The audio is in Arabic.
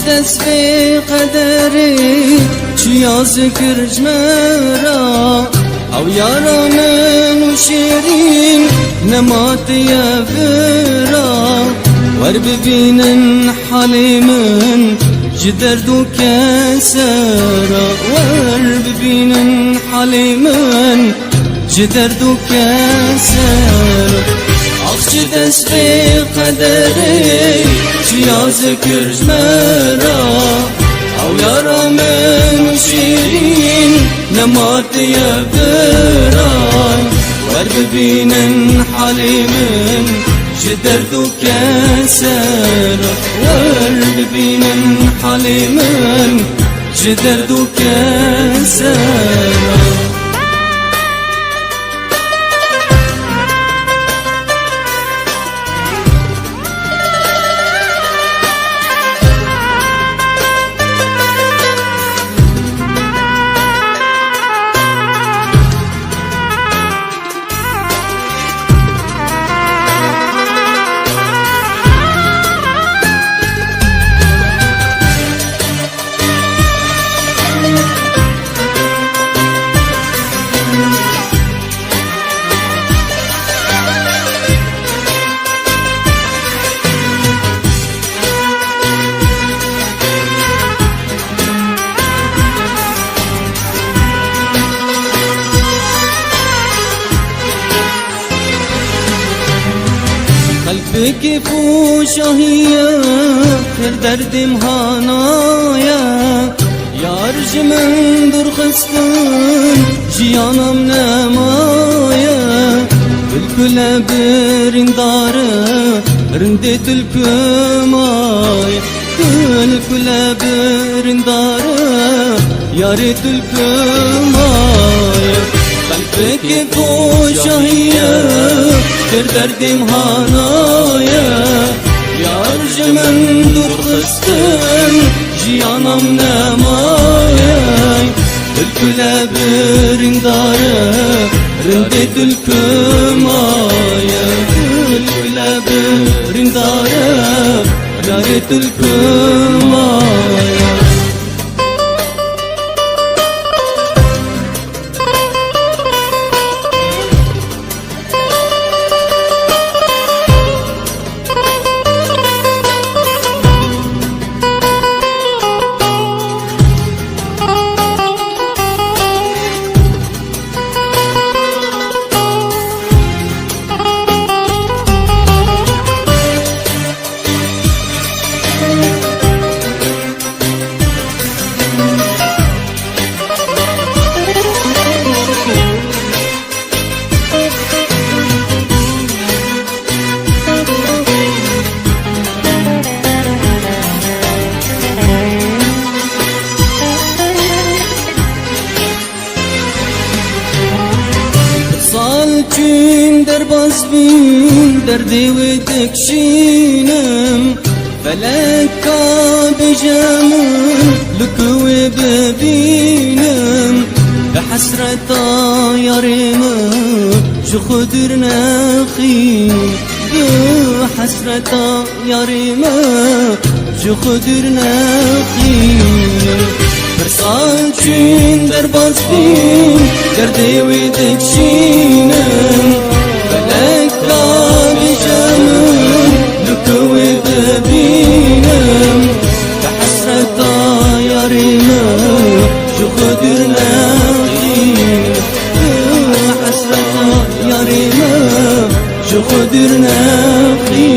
دست به قدری چیا ذکر جمرا او یارا من و شیرین نمات یفرا ور ببینن حالی من جدرد و کسرا ور ببینن حالی من جدرد و کسرا آخ دست به قدری چیا ذکر جمرا او یارا من و شیرین نمات یفرا ور ببینن حالی من جدرد و کسرا ور ببینن حالی من جدرد و کسرا قلبك فوشهية خير دردم هانايا يارج من در خستن جيانم نمايا بالكل برندارة رندت الكمايا بالكل برندارة يارت الكمايا قلبك فوشهية خير دردم هانايا يارج من در خستن جيانم نمايا الكل برندارة رندت الكمايا الكل برندارة رندت الكمايا چین در باز بین دردی و تکشینم فلکا بجمم لکو ببینم بحسرتا یارم جو خودر نخیم بحسرتا یارم جو خودر نخیم برسال چین در باز بین دردی و تکشینم فلکا بجمم لکو ببینم بحسرتا یارم جو خودر نخیم بحسرتا یارم جو خودر نخیم